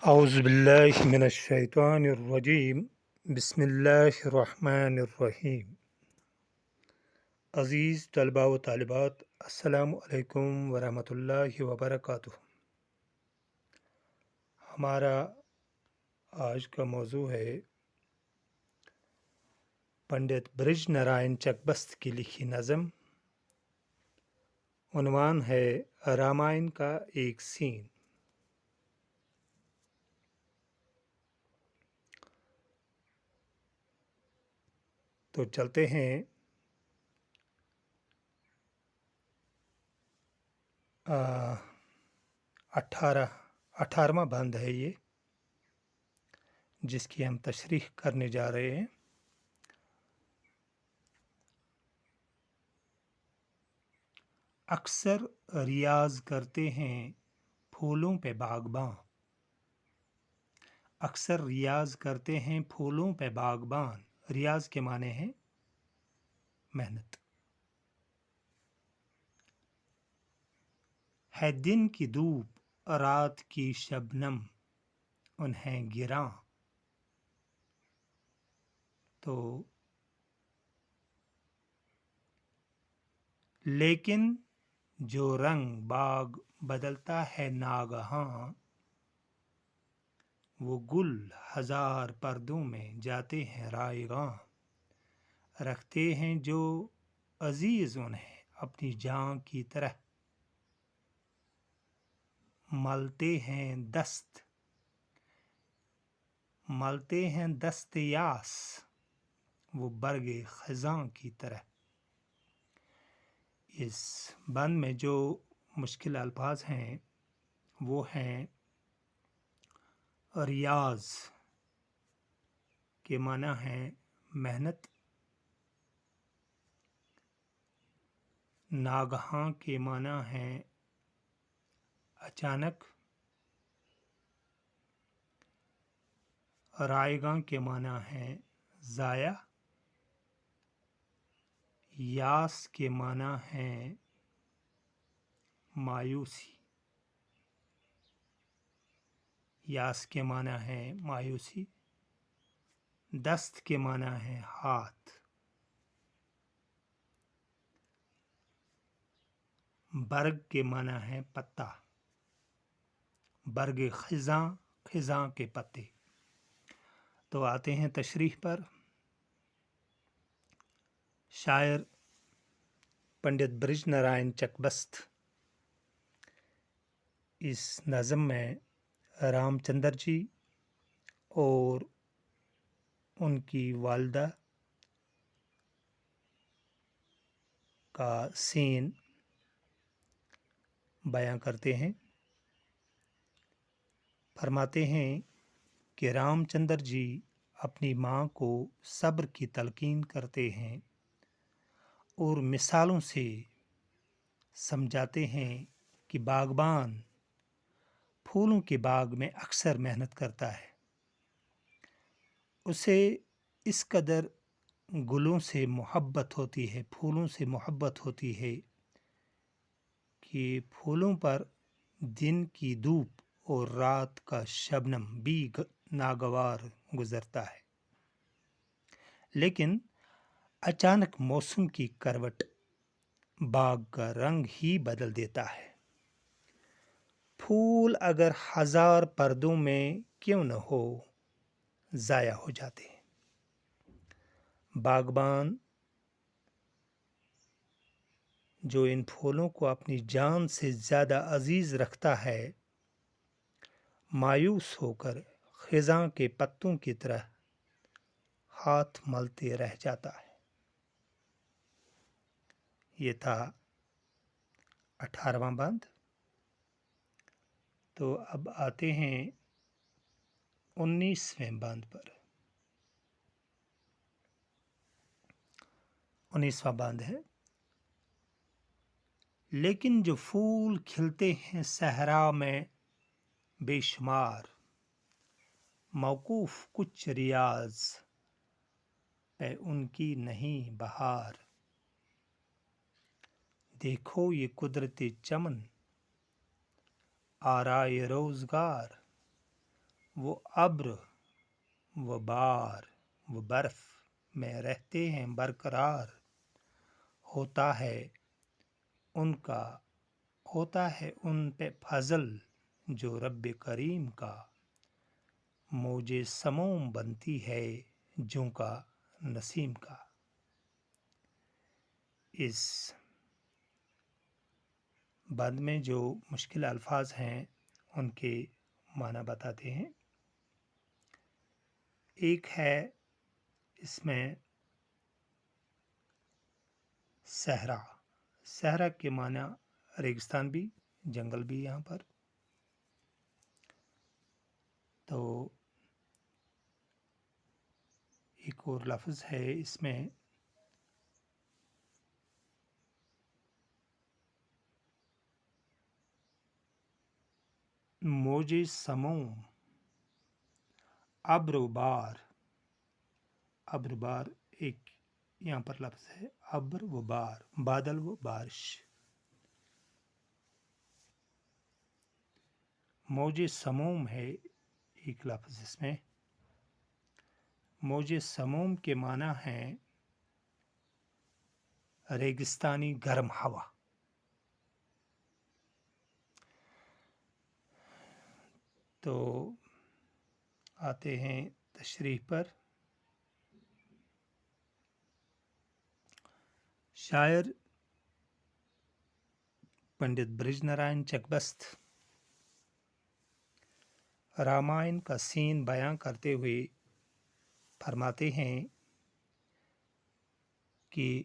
اعوذ باللہ من الشیطان الرجیم بسم اللہ الرحمن الرحیم۔ عزیز طلباء و طالبات، السلام علیکم ورحمۃ اللہ وبرکاتہ۔ ہمارا آج کا موضوع ہے پنڈت برج نارائن چکبست کی لکھی نظم۔ عنوان ہے رامائن کا ایک سین۔ تو چلتے ہیں۔ 18واں بند ہے یہ، جس کی ہم تشریح کرنے جا رہے ہیں۔ اکثر ریاض کرتے ہیں پھولوں پہ باغباں، اکثر ریاض کرتے ہیں پھولوں پہ باغبان۔ ریاض کے معنی ہیں محنت۔ ہے دن کی دھوپ رات کی شبنم انہیں گراں، تو لیکن جو رنگ باغ بدلتا ہے ناگہاں، وہ گل ہزار پردوں میں جاتے ہیں رائگاں۔ رکھتے ہیں جو عزیز انہیں اپنی جان کی طرح، ملتے ہیں دست یاس وہ برگ خزاں کی طرح۔ اس بند میں جو مشکل الفاظ ہیں وہ ہیں ریاض کے معنی ہیں محنت، ناگہاں کے معنی ہیں اچانک، رائگاں کے معنی ہیں ضائع، یاس کے معنی ہیں مایوسی، یاس کے معنی ہیں مایوسی، دست کے معنی ہیں ہاتھ، برگ کے معنی ہیں پتا، برگ خزاں، خزاں کے پتے۔ تو آتے ہیں تشریح پر۔ شاعر پنڈت برج نارائن چکبست اس نظم میں رام چندر جی اور ان کی والدہ کا سین بیان کرتے ہیں۔ فرماتے ہیں کہ رام چندر جی اپنی ماں کو صبر کی تلقین کرتے ہیں اور مثالوں سے سمجھاتے ہیں کہ باغبان پھولوں کے باغ میں اکثر محنت کرتا ہے۔ اسے اس قدر گلوں سے محبت ہوتی ہے، پھولوں سے محبت ہوتی ہے کہ پھولوں پر دن کی دھوپ اور رات کا شبنم بھی ناگوار گزرتا ہے، لیکن اچانک موسم کی کروٹ باغ کا رنگ ہی بدل دیتا ہے۔ پھول اگر ہزار پردوں میں کیوں نہ ہو، ضائع ہو جاتے ہیں۔ باغبان جو ان پھولوں کو اپنی جان سے زیادہ عزیز رکھتا ہے، مایوس ہو کر خزاں کے پتوں کی طرح ہاتھ ملتے رہ جاتا ہے۔ یہ تھا 18واں بند۔ تو اب آتے ہیں 19ویں بند پر۔ 19واں بند ہے: لیکن جو پھول کھلتے ہیں صحرا میں بے شمار، موقوف کچھ ریاض پہ ان کی نہیں بہار۔ دیکھو یہ قدرتی چمن آرائے روزگار، وہ ابر و بار و برف میں رہتے ہیں برقرار، ہوتا ہے ان پہ فضل جو رب کریم کا، موج سموم بنتی ہے جوں کا نسیم کا۔ اس بند میں جو مشکل الفاظ ہیں ان کے معنی بتاتے ہیں۔ ایک ہے اس میں صحرا، صحرا کے معنی ریگستان بھی، جنگل بھی یہاں پر۔ تو ایک اور لفظ ہے اس میں موج سموم، ابر و بار، ابر بار ایک یہاں پر لفظ ہے، ابر و بار، بادل و بارش۔ موج سموم ہے ایک لفظ اس میں، موج سموم کے معنی ہیں ریگستانی گرم ہوا۔ تو آتے ہیں تشریح پر۔ شاعر پنڈت برج نارائن چکبست رامائن کا سین بیان کرتے ہوئے فرماتے ہیں کہ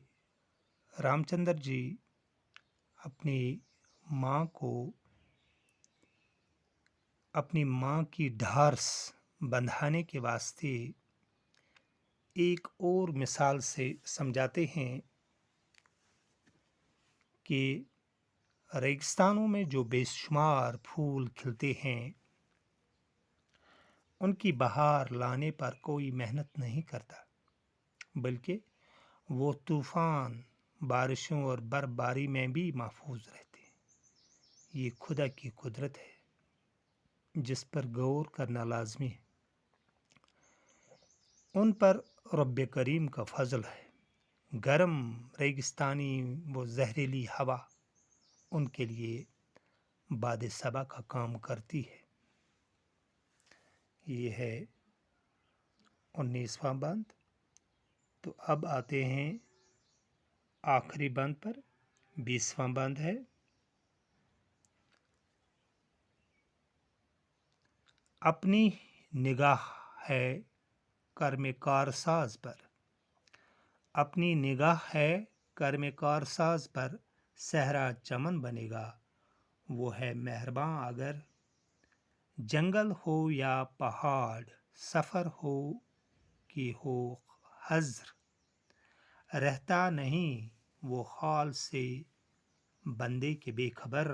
رام چندر جی اپنی ماں کی ڈھارس بندھانے کے واسطے ایک اور مثال سے سمجھاتے ہیں کہ ریگستانوں میں جو بے شمار پھول کھلتے ہیں ان کی بہار لانے پر کوئی محنت نہیں کرتا، بلکہ وہ طوفان، بارشوں اور برف باری میں بھی محفوظ رہتے ہیں۔ یہ خدا کی قدرت ہے جس پر غور کرنا لازمی ہے۔ ان پر رب کریم کا فضل ہے۔ گرم ریگستانی و زہریلی ہوا ان کے لیے باد صبا کا کام کرتی ہے۔ یہ ہے 19واں بند۔ تو اب آتے ہیں آخری بند پر، 20واں بند ہے۔ اپنی نگاہ ہے کرم کارساز پر، اپنی نگاہ ہے کرم کارساز پر، صحرا چمن بنے گا وہ ہے مہرباں اگر۔ جنگل ہو یا پہاڑ، سفر ہو کہ ہو حضر، رہتا نہیں وہ حال سے بندے کے بے خبر۔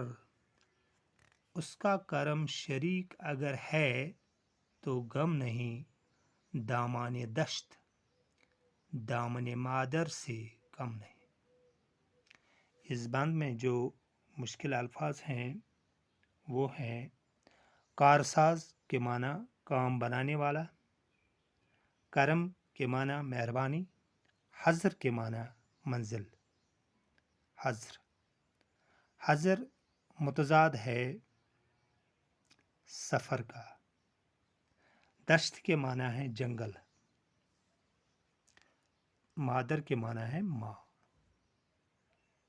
اس کا کرم شریک اگر ہے تو غم نہیں، دامان دشت دامن مادر سے کم نہیں۔ اس بند میں جو مشکل الفاظ ہیں وہ ہیں کارساز کے معنی کام بنانے والا، کرم کے معنی مہربانی، حضر کے معنی منزل۔ حضر متضاد ہے سفر کا۔ دشت کے معنی ہے جنگل، مادر کے معنی ہے ماں۔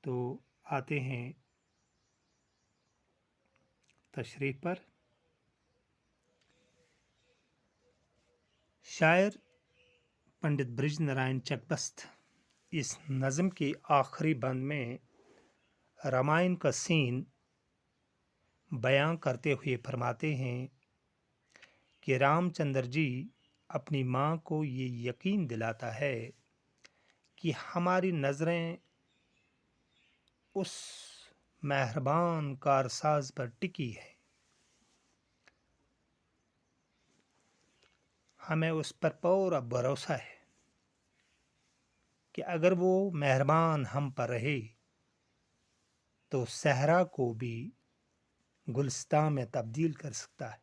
تو آتے ہیں تشریح پر۔ شاعر پنڈت برج نارائن چکبست اس نظم کے آخری بند میں رامائن کا سین بیان کرتے ہوئے فرماتے ہیں کہ رام چندر جی اپنی ماں کو یہ یقین دلاتا ہے کہ ہماری نظریں اس مہربان کارساز پر ٹکی ہے، ہمیں اس پر پورا بھروسہ ہے کہ اگر وہ مہربان ہم پر رہے تو صحرا کو بھی گلستان میں تبدیل کر سکتا ہے۔